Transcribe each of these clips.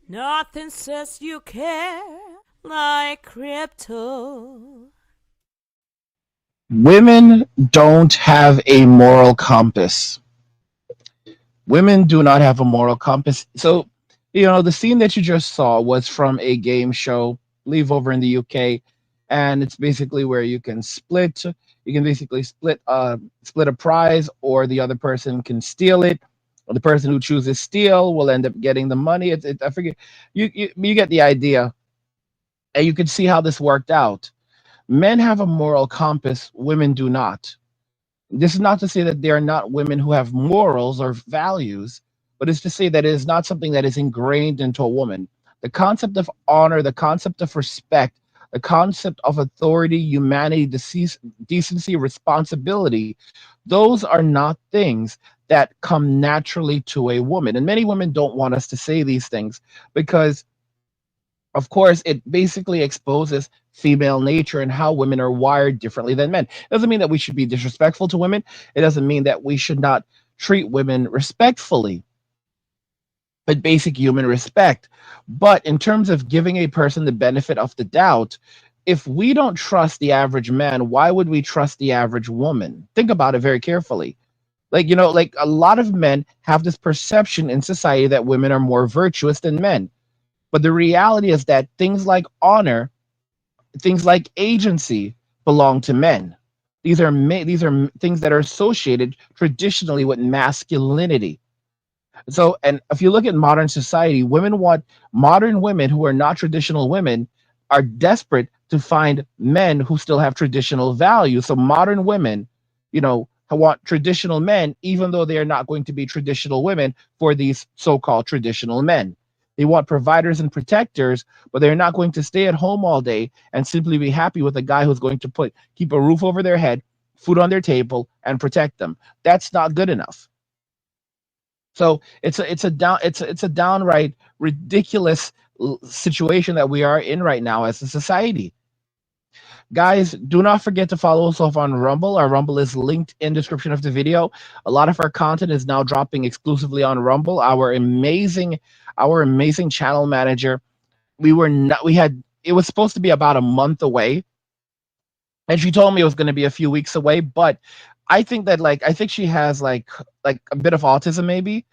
Nothing says you care like crypto. Women don't have a moral compass. Women do not have a moral compass. So, the scene that you just saw was from a game show, I believe over in the UK, and it's basically where you can split. You can basically split a prize, or the other person can steal it. Or the person who chooses steal will end up getting the money. I forget. You get the idea, and you can see how this worked out. Men have a moral compass. Women do not. This is not to say that there are not women who have morals or values, but it's to say that it is not something that is ingrained into a woman. The concept of honor, the concept of respect, the concept of authority, humanity, decency, responsibility, those are not things that come naturally to a woman. And many women don't want us to say these things because, of course, it basically exposes female nature and how women are wired differently than men. It doesn't mean that we should be disrespectful to women. It doesn't mean that we should not treat women respectfully, but basic human respect. But in terms of giving a person the benefit of the doubt, if we don't trust the average man, why would we trust the average woman? Think about it very carefully. Like a lot of men have this perception in society that women are more virtuous than men. But the reality is that things like honor, things like agency belong to men. These are things that are associated traditionally with masculinity. So, and if you look at modern society, modern women who are not traditional women are desperate to find men who still have traditional values. So modern women, want traditional men, even though they are not going to be traditional women for these so-called traditional men. They want providers and protectors, but they're not going to stay at home all day and simply be happy with a guy who's going to keep a roof over their head, food on their table, and protect them. That's not good enough. So it's a downright ridiculous situation that we are in right now as a society. Guys, do not forget to follow us off on Rumble. Our Rumble is linked in description of the video. A lot of our content is now dropping exclusively on Rumble. Our amazing channel manager. We were not. We had. It was supposed to be about a month away, and she told me it was going to be a few weeks away. But I think she has like a bit of autism maybe,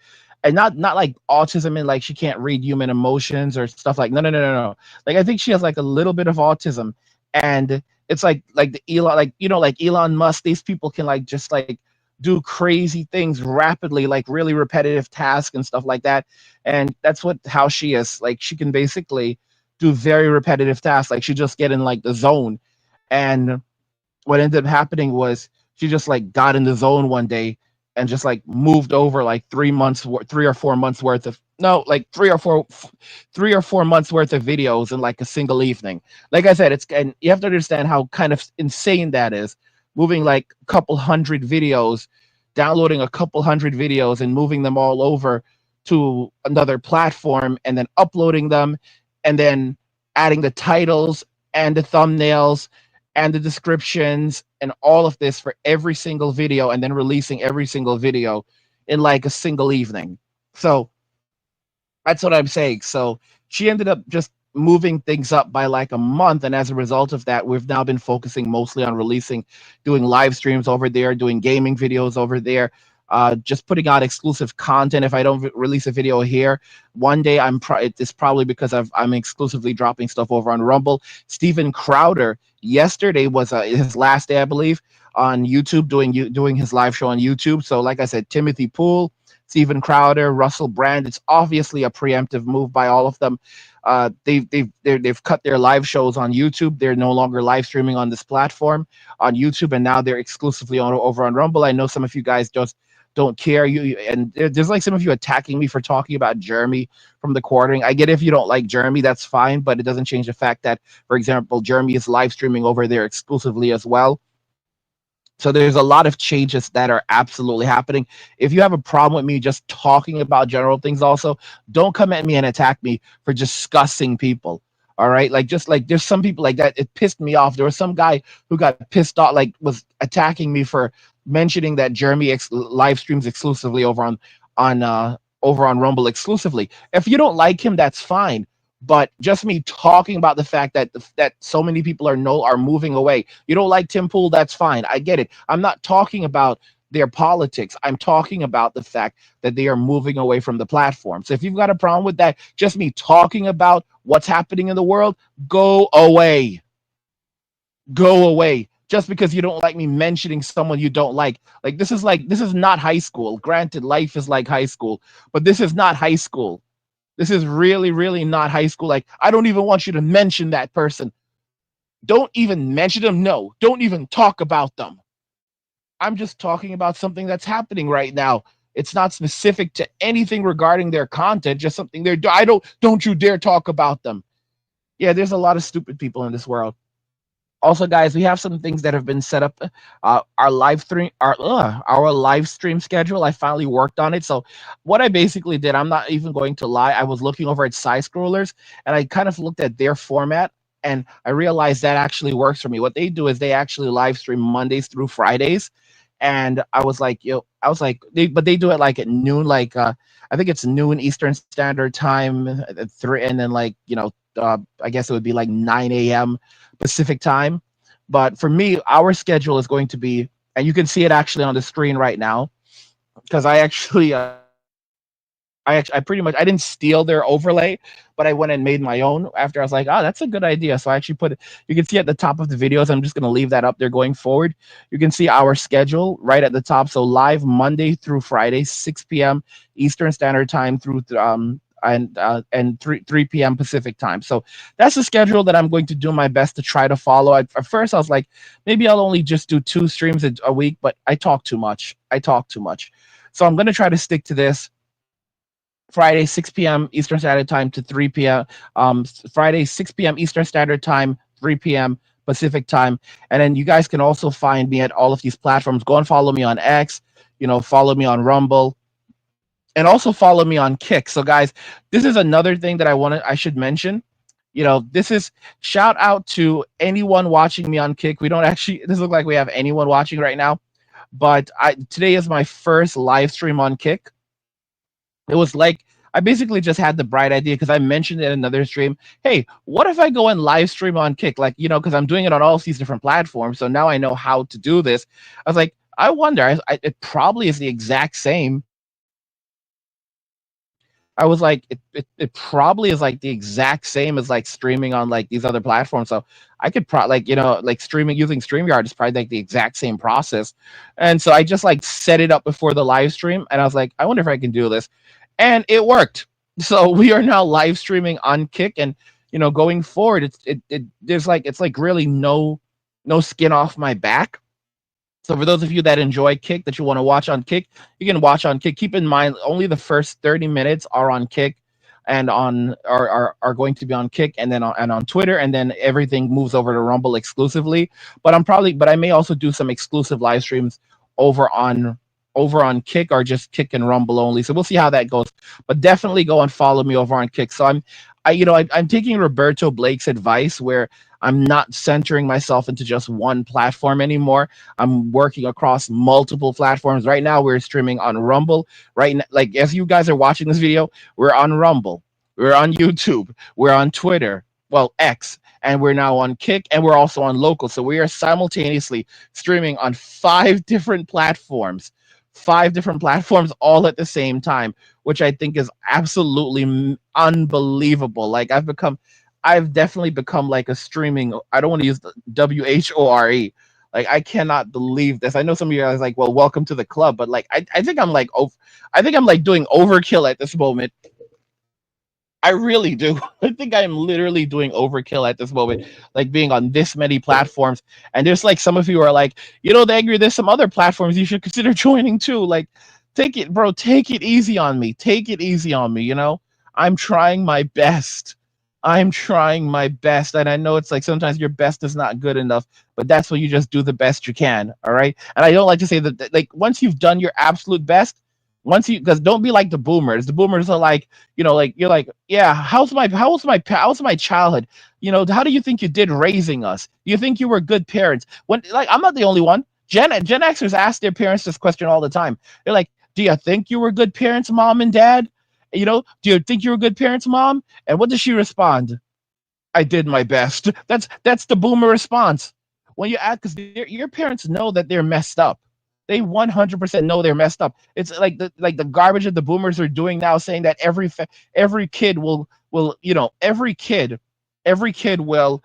and not like autism in like she can't read human emotions or stuff like no. Like I think she has like a little bit of autism, and it's like the Elon, like Elon Musk. These people can like just like do crazy things rapidly, like really repetitive tasks and stuff like that. And that's what how she is. Like she can basically do very repetitive tasks. Like she just get in like the zone. And what ended up happening was she just like got in the zone one day and just like moved over like 3 months, 3 or 4 months worth of no, like 3 or 4 months worth of videos in like a single evening. Like I said, and you have to understand how kind of insane that is. Moving like a couple hundred videos, downloading a couple hundred videos and moving them all over to another platform and then uploading them and then adding the titles and the thumbnails and the descriptions and all of this for every single video and then releasing every single video in like a single evening. So that's what I'm saying. So she ended up just moving things up by like a month. And as a result of that, we've now been focusing mostly on doing live streams over there, doing gaming videos over there, just putting out exclusive content. If I don't release a video here, one day it's probably because I'm exclusively dropping stuff over on Rumble. Steven Crowder yesterday was his last day, I believe, on YouTube doing his live show on YouTube. So like I said, Timothy Poole, Steven Crowder, Russell Brand. It's obviously a preemptive move by all of them. They've cut their live shows on YouTube. They're no longer live streaming on this platform on YouTube, and now they're exclusively over on Rumble. I know some of you guys just don't care. And there's like some of you attacking me for talking about Jeremy from the quartering. I get if you don't like Jeremy, that's fine, but it doesn't change the fact that, for example, Jeremy is live streaming over there exclusively as well. So there's a lot of changes that are absolutely happening. If you have a problem with me just talking about general things also, don't come at me and attack me for discussing people. All right. Like just like there's some people like that. It pissed me off. There was some guy who got pissed off, like was attacking me for mentioning that Jeremy live streams exclusively over on over on Rumble exclusively. If you don't like him, that's fine. But just me talking about the fact that that so many people are moving away. You don't like Tim Pool, that's fine. I get it. I'm not talking about their politics. I'm talking about the fact that they are moving away from the platform. So if you've got a problem with that, just me talking about what's happening in the world, go away. Go away. Just because you don't like me mentioning someone you don't like this is not high school. Granted, life is like high school, but this is not high school. This is really, really not high school. Like, I don't even want you to mention that person. Don't even mention them. No, don't even talk about them. I'm just talking about something that's happening right now. It's not specific to anything regarding their content, just something they're I don't you dare talk about them. Yeah, there's a lot of stupid people in this world. Also, guys, we have some things that have been set up. Our live stream schedule. I finally worked on it. So, what I basically did, I'm not even going to lie. I was looking over at side scrollers, and I kind of looked at their format, and I realized that actually works for me. What they do is they actually live stream Mondays through Fridays, and I was like, but they do it like at noon, I think it's noon Eastern Standard Time, at 3, and then I guess it would be like 9 a.m. Pacific time. But for me, our schedule is going to be, and you can see it actually on the screen right now, because I pretty much I didn't steal their overlay, but I went and made my own after I was like, oh, that's a good idea. So I actually put it, you can see at the top of the videos. I'm just going to leave that up there going forward. You can see our schedule right at the top. So live Monday through Friday, 6 p.m. Eastern Standard Time through and 3 p.m. Pacific time. So that's the schedule that I'm going to do my best to try to follow. At first, I was like, maybe I'll only just do 2 streams a week, but I talk too much. So I'm going to try to stick to this. Friday, 6 p.m. Eastern Standard Time to 3 p.m. Friday, 6 p.m. Eastern Standard Time, 3 p.m. Pacific Time. And then you guys can also find me at all of these platforms. Go and follow me on X, follow me on Rumble, and also follow me on Kick. So, guys, this is another thing that I should mention. This is shout out to anyone watching me on Kick. We don't actually, it doesn't look like we have anyone watching right now, but today is my first live stream on Kick. It was like I basically just had the bright idea because I mentioned it in another stream. Hey, what if I go and live stream on Kick? Because I'm doing it on all of these different platforms. So now I know how to do this. I was like, I wonder, it probably is the exact same. I was like, it probably is like the exact same as like streaming on like these other platforms. So I could streaming using StreamYard is probably like the exact same process. And so I just like set it up before the live stream, and I was like, I wonder if I can do this. And it worked. So we are now live streaming on Kick, and going forward, it's like really no skin off my back. So for those of you that enjoy Kick, that you want to watch on Kick, you can watch on Kick. Keep in mind, only the first 30 minutes are on Kick, and are going to be on Kick, and then on Twitter, and then everything moves over to Rumble exclusively. But I may also do some exclusive live streams over on Kick, or just Kick and Rumble only. So we'll see how that goes. But definitely go and follow me over on Kick. So I'm taking Roberto Blake's advice, where I'm not centering myself into just one platform anymore. I'm working across multiple platforms. Right now, we're streaming on Rumble. Right now, like as you guys are watching this video, we're on Rumble, we're on YouTube, we're on Twitter, well, X, and we're now on Kick, and we're also on Local. So we are simultaneously streaming on 5 different platforms. 5 different platforms all at the same time, which I think is absolutely unbelievable. Like I've definitely become like a streaming, I don't want to use the WHORE. Like I cannot believe this. I know some of you guys are like, well, welcome to the club, but like I think I'm like doing overkill at this moment. I really do. I think I'm literally doing overkill at this moment, like being on this many platforms. And there's like some of you are like, Angry, there's some other platforms you should consider joining too. Like, take it, bro. Take it easy on me. Take it easy on me. I'm trying my best. And I know it's like sometimes your best is not good enough, but that's when you just do the best you can. All right. And I don't like to say that, like, once you've done your absolute best, because don't be like the boomers. The boomers are like, like you're like, yeah, how's my childhood? How do you think you did raising us? You think you were good parents? When, like, I'm not the only one. Gen Xers ask their parents this question all the time. They're like, Do you think you were good parents, mom and dad? Do you think you were good parents, mom? And what does she respond? I did my best. That's the boomer response. When you ask, because your parents know that they're messed up. They 100% know they're messed up. It's like the garbage that the boomers are doing now, saying that every kid will every kid will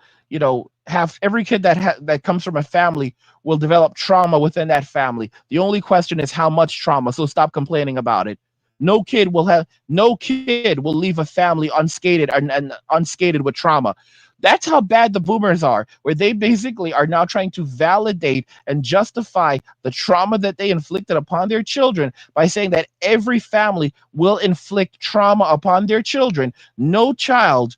have every kid that comes from a family will develop trauma within that family. The only question is how much trauma. So stop complaining about it. No kid will leave a family unscathed and unscathed with trauma. That's how bad the boomers are, where they basically are now trying to validate and justify the trauma that they inflicted upon their children by saying that every family will inflict trauma upon their children. No child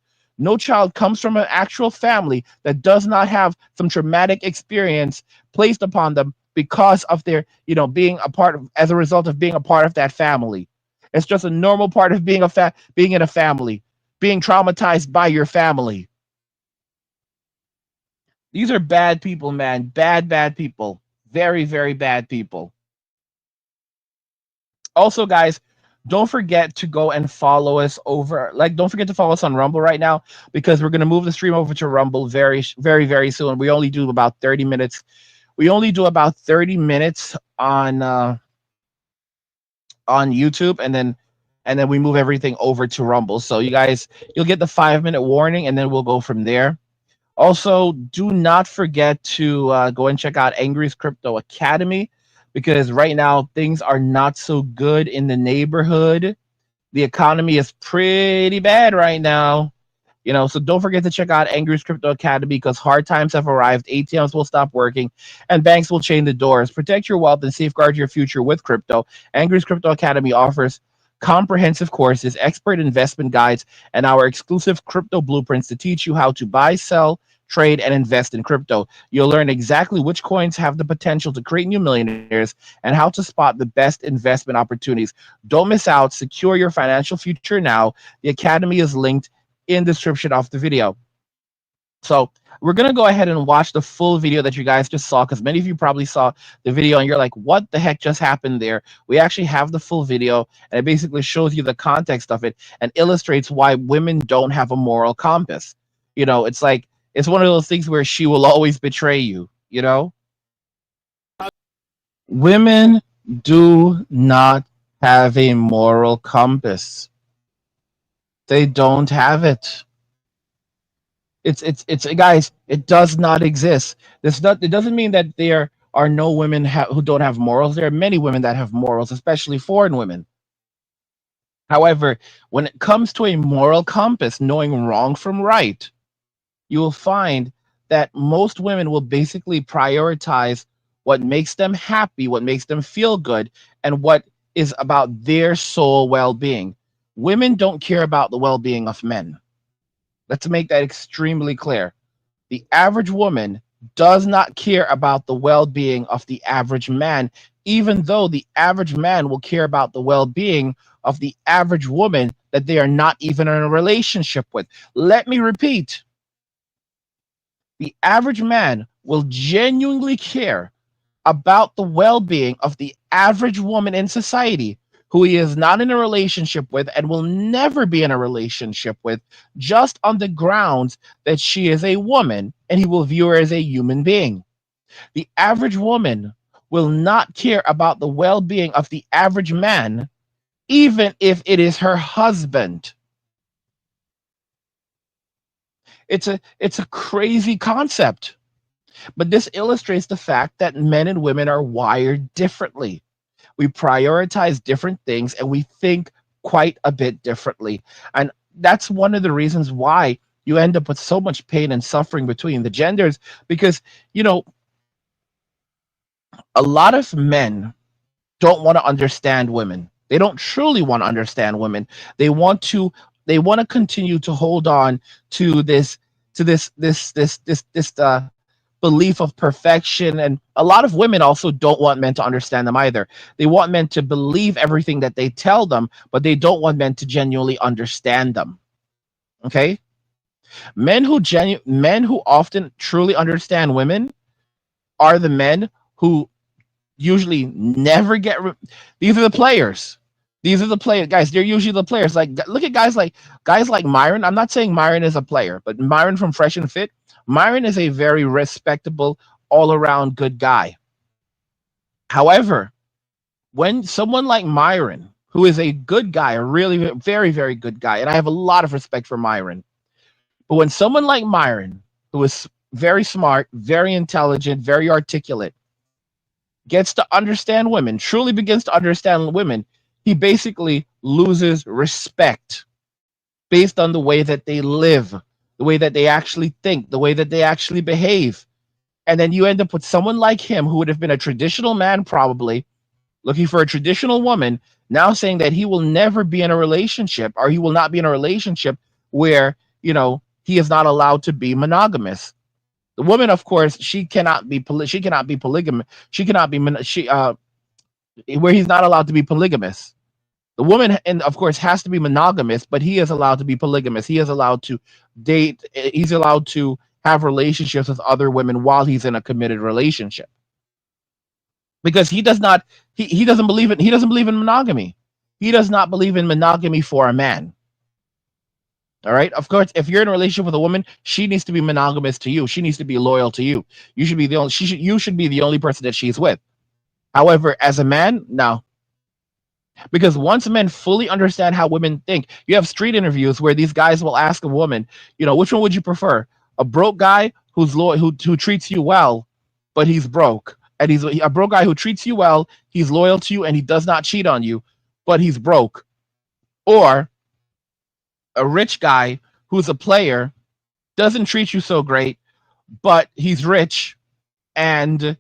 comes from an actual family that does not have some traumatic experience placed upon them because of their, being a part of, as a result of being a part of that family. It's just a normal part of being in a family, being traumatized by your family. These are bad people, man. Bad, bad people. Very, very bad people. Also, guys, don't forget to go and follow us over. Don't forget to follow us on Rumble right now, because we're going to move the stream over to Rumble very, very, very soon. We only do about 30 minutes. We only do about 30 minutes on YouTube, and then we move everything over to Rumble. So you guys, you'll get the 5-minute warning, and then we'll go from there. Also, do not forget to go and check out Angry's Crypto Academy, because right now things are not so good in the neighborhood. The economy is pretty bad right now. So don't forget to check out Angry's Crypto Academy, because hard times have arrived. ATMs will stop working and banks will chain the doors. Protect your wealth and safeguard your future with crypto. Angry's Crypto Academy offers comprehensive courses, expert investment guides, and our exclusive crypto blueprints to teach you how to buy, sell, trade, and invest in crypto. You'll learn exactly which coins have the potential to create new millionaires and how to spot the best investment opportunities. Don't miss out. Secure your financial future now. The Academy is linked in the description of the video. So we're going to go ahead and watch the full video that you guys just saw, because many of you probably saw the video and you're like, what the heck just happened there? We actually have the full video, and it basically shows you the context of it and illustrates why women don't have a moral compass. It's one of those things where she will always betray you. Women do not have a moral compass. They don't have it. It's guys, it does not exist. It doesn't mean that there are no women who don't have morals. There are many women that have morals, especially foreign women. However, when it comes to a moral compass, knowing wrong from right, you will find that most women will basically prioritize what makes them happy, what makes them feel good, and what is about their soul well-being. Women don't care about the well-being of men. Let's make that extremely clear. The average woman does not care about the well-being of the average man, even though the average man will care about the well-being of the average woman that they are not even in a relationship with. Let me repeat. The average man will genuinely care about the well-being of the average woman in society who he is not in a relationship with and will never be in a relationship with, just on the grounds that she is a woman, and he will view her as a human being. The average woman will not care about the well-being of the average man, even if it is her husband. It's a crazy concept, but this illustrates the fact that men and women are wired differently. We prioritize different things and we think quite a bit differently. And that's one of the reasons why you end up with so much pain and suffering between the genders, because, a lot of men don't want to understand women. They don't truly want to understand women. They want to continue to hold on to this belief of perfection. And a lot of women also don't want men to understand them either. They want men to believe everything that they tell them, but they don't want men to genuinely understand them. Okay? Men who often truly understand women are the men who usually never get these are the players. These are the players, guys. They're usually the players. Like, look at guys like Myron. I'm not saying Myron is a player, but Myron from Fresh and Fit. Myron is a very respectable, all around good guy. However, when someone like Myron, who is a good guy, a really very, very good guy, and I have a lot of respect for Myron, but when someone like Myron, who is very smart, very intelligent, very articulate, gets to understand women, truly begins to understand women, he basically loses respect based on the way that they live, the way that they actually think, the way that they actually behave. And then you end up with someone like him who would have been a traditional man, probably looking for a traditional woman, now saying that he will never be in a relationship, or he will not be in a relationship where, he is not allowed to be monogamous. The woman, of course, she cannot be polygamous. She cannot be where he's not allowed to be polygamous. The woman, and of course, has to be monogamous, but he is allowed to be polygamous. He is allowed to date. He's allowed to have relationships with other women while he's in a committed relationship, because he doesn't believe in monogamy. He does not believe in monogamy for a man. All right. Of course, if you're in a relationship with a woman, she needs to be monogamous to you. She needs to be loyal to you. You should be the only. You should be the only person that she's with. However, as a man, no. Because once men fully understand how women think, you have street interviews where these guys will ask a woman, which one would you prefer? A broke guy who's loyal, who treats you well, but he's broke, and he's a broke guy who treats you well, he's loyal to you, and he does not cheat on you, but he's broke, or a rich guy who's a player, doesn't treat you so great, but he's rich, and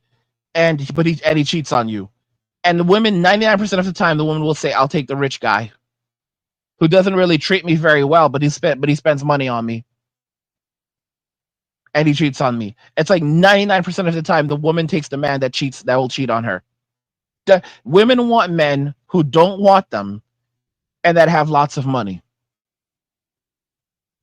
he cheats on you. And the women, 99% of the time, the woman will say, "I'll take the rich guy who doesn't really treat me very well, but he spends money on me, and he cheats on me." It's like 99% of the time, the woman takes the man that will cheat on her. Women want men who don't want them and that have lots of money.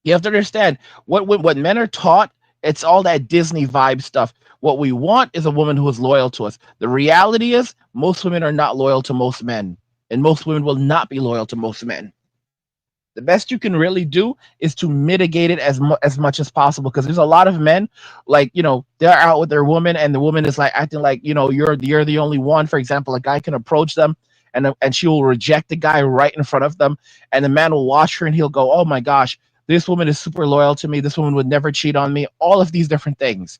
You have to understand what men are taught. It's all that Disney vibe stuff. What we want is a woman who is loyal to us. The reality is, most women are not loyal to most men, and most women will not be loyal to most men. The best you can really do is to mitigate it as much as possible, because there's a lot of men, like, they're out with their woman, and the woman is like acting like, you're the only one. For example, a guy can approach them, and she will reject the guy right in front of them, and the man will watch her and he'll go, "Oh my gosh, this woman is super loyal to me. This woman would never cheat on me." All of these different things.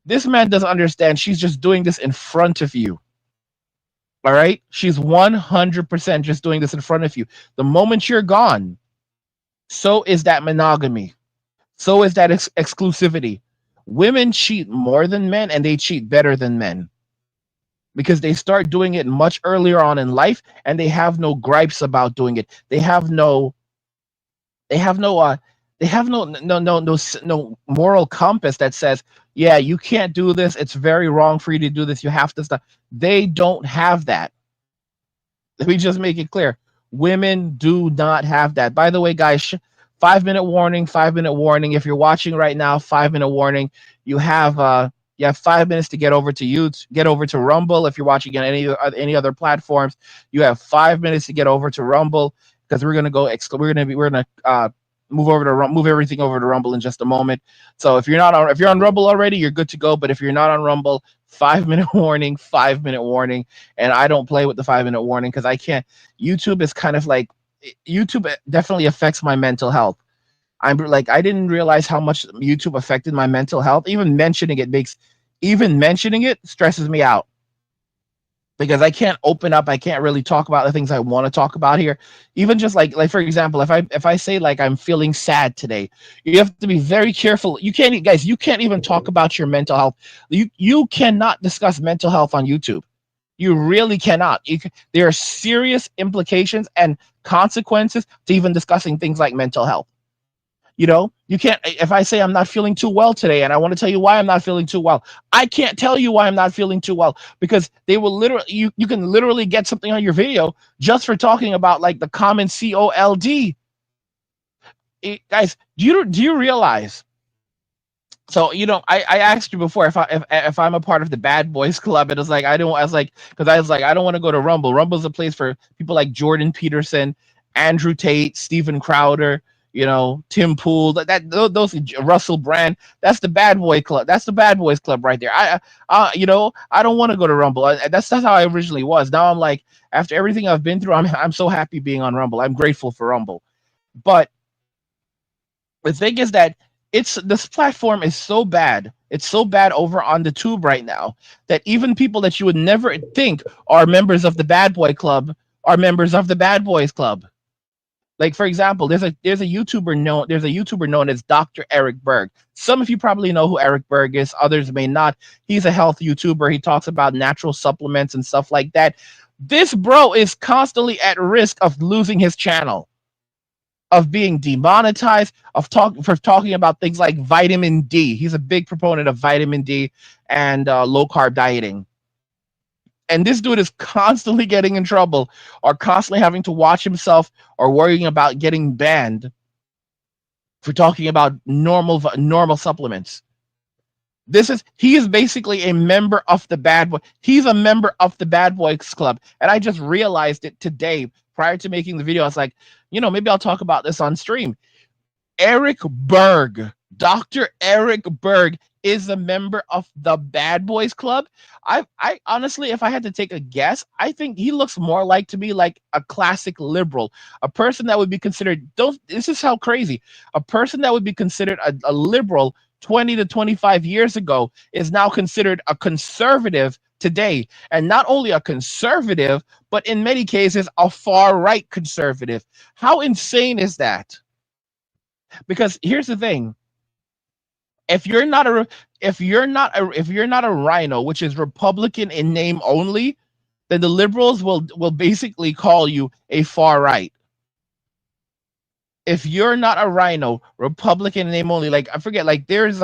This man doesn't understand. She's just doing this in front of you. All right? She's 100% just doing this in front of you. The moment you're gone, so is that monogamy. So is that exclusivity. Women cheat more than men, and they cheat better than men, because they start doing it much earlier on in life, and they have no gripes about doing it. They have no moral compass that says, "Yeah, you can't do this. It's very wrong for you to do this. You have to stop." They don't have that. Let me just make it clear. Women do not have that. By the way, guys, 5-minute warning, 5-minute warning. If you're watching right now, 5-minute warning. You have 5 minutes to get over to Rumble. If you're watching on any other platforms, you have 5 minutes to get over to Rumble, because we're gonna move everything over to Rumble in just a moment. So if you're on Rumble already, you're good to go. But if you're not on Rumble, 5-minute warning, 5-minute warning. And I don't play with the 5-minute warning, because I can't. YouTube is kind of like, YouTube definitely affects my mental health. I'm like, I didn't realize how much YouTube affected my mental health. Even mentioning it stresses me out, because I can't open up. I can't really talk about the things I want to talk about here. Even just like for example, if I say like I'm feeling sad today, you have to be very careful. You can't even talk about your mental health. You cannot discuss mental health on YouTube. You really cannot. There are serious implications and consequences to even discussing things like mental health. You can't. If I say I'm not feeling too well today, and I want to tell you why I'm not feeling too well, I can't tell you why I'm not feeling too well, because they will literally, you can literally get something on your video just for talking about like the common COLD. Guys, do you realize So I asked you before if I'm a part of the bad boys club. It was like I was like, because I was like, I don't want to go to Rumble. Rumble's a place for people like Jordan Peterson, Andrew Tate, Steven Crowder, Tim Pool, those Russell Brand. That's the bad boy club. That's the bad boys club right there. I don't want to go to Rumble. That's how I originally was. Now I'm like, after everything I've been through, I'm so happy being on Rumble. I'm grateful for Rumble. But the thing is that this platform is so bad. It's so bad over on the tube right now that even people that you would never think are members of the bad boy club are members of the bad boys club. Like, for example, there's a YouTuber known as Dr. Eric Berg. Some of you probably know who Eric Berg is, others may not. He's a health YouTuber. He talks about natural supplements and stuff like that. This bro is constantly at risk of losing his channel, of being demonetized, for talking about things like vitamin D. He's a big proponent of vitamin D and low carb dieting. And this dude is constantly getting in trouble, or constantly having to watch himself, or worrying about getting banned for talking about normal supplements. He is basically a member of the bad boy. He's a member of the bad boys club. And I just realized it today prior to making the video. I was like, maybe I'll talk about this on stream. Eric Berg, Dr. Eric Berg, is a member of the Bad Boys Club. I honestly, if I had to take a guess, I think he looks more like to me like a classic liberal, a person that would be considered. This is how crazy. A person that would be considered a liberal 20 to 25 years ago is now considered a conservative today. And not only a conservative, but in many cases, a far right conservative. How insane is that? Because here's the thing. If you're not a rhino, which is Republican in name only, then the liberals will basically call you a far right. If you're not a rhino, Republican in name only, like I forget, like there's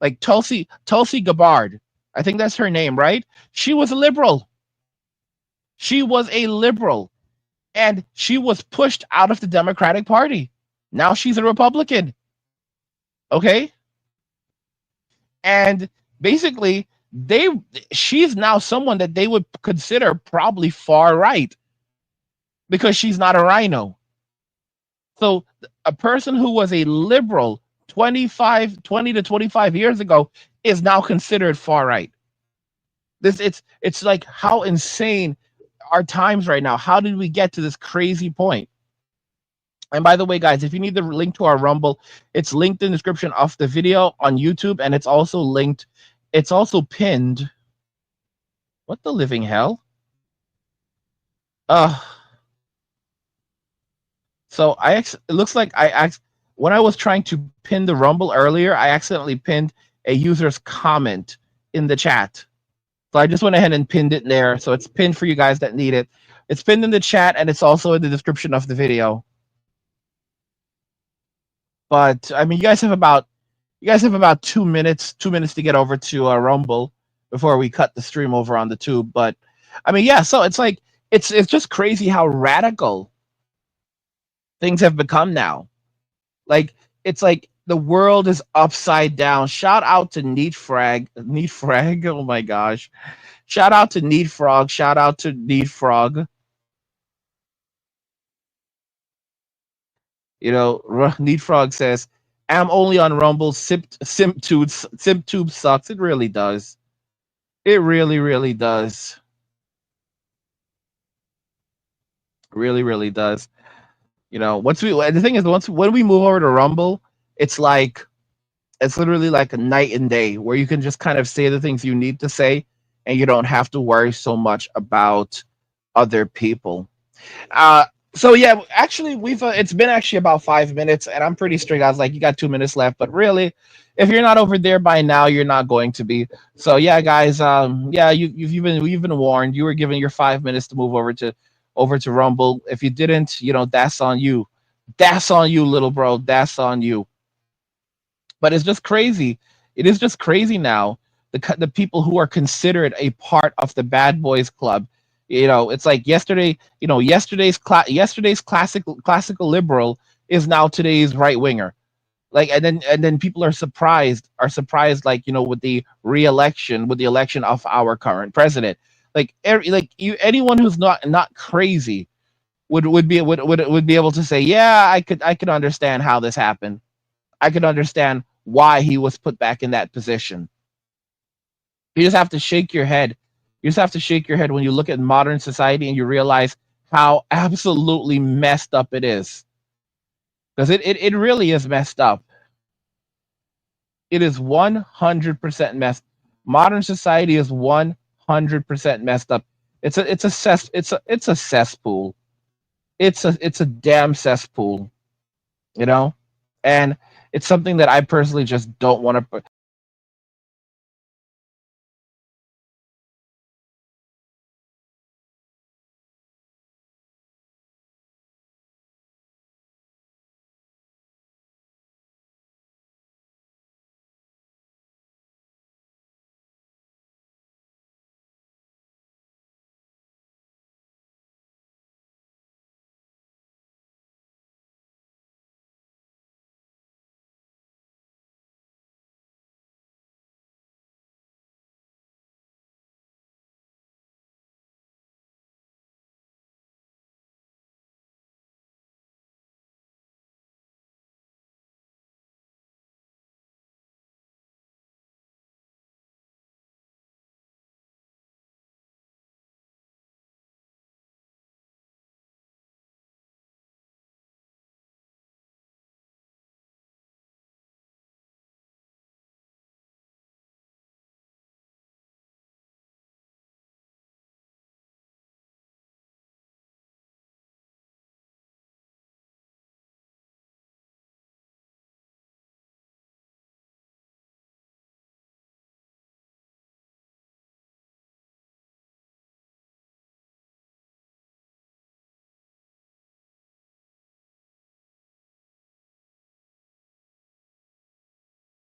like Tulsi Gabbard, I think that's her name, right? She was a liberal. She was a liberal, and she was pushed out of the Democratic Party. Now she's a Republican. Okay? And basically, she's now someone that they would consider probably far right because she's not a rhino. So a person who was a liberal 20 to 25 years ago is now considered far right. It's like, how insane are times right now? How did we get to this crazy point? And by the way, guys, if you need the link to our Rumble, it's linked in the description of the video on YouTube, and it's also pinned. What the living hell? So it looks like when I was trying to pin the Rumble earlier, I accidentally pinned a user's comment in the chat. So I just went ahead and pinned it there. So it's pinned for you guys that need it. It's pinned in the chat, and it's also in the description of the video. But I mean, you guys have about 2 minutes to get over to Rumble before we cut the stream over on the tube. But I mean, yeah. So it's like it's just crazy how radical things have become now. Like, it's like the world is upside down. Shout out to Neat Frag. Oh my gosh! Shout out to Neat Frog. Shout out to Neat Frog. Neat Frog says, "I'm only on Rumble. SimpTube sucks. It really does. It really, really does. Really, really does. The thing is, when we move over to Rumble, it's literally like a night and day where you can just kind of say the things you need to say, and you don't have to worry so much about other people." So yeah, actually it's been actually about 5 minutes, and I'm pretty strict. I was like, you got 2 minutes left, but really, if you're not over there by now, you're not going to be. So yeah, guys, you've been warned. You were given your 5 minutes to move over to Rumble. If you didn't, that's on you. That's on you, little bro. That's on you. But it's just crazy. It is just crazy now. The people who are considered a part of the Bad Boys Club. It's like yesterday. Yesterday's classical liberal is now today's right winger. Like, and then people are surprised, like, with the election of our current president. Like, anyone who's not crazy would be able to say, yeah, I could understand how this happened. I could understand why he was put back in that position. You just have to shake your head. You just have to shake your head when you look at modern society and you realize how absolutely messed up it is. Because it really is messed up. It is 100% messed. Modern society is 100% messed up. It's a cesspool. It's a damn cesspool, you know? And it's something that I personally just don't want to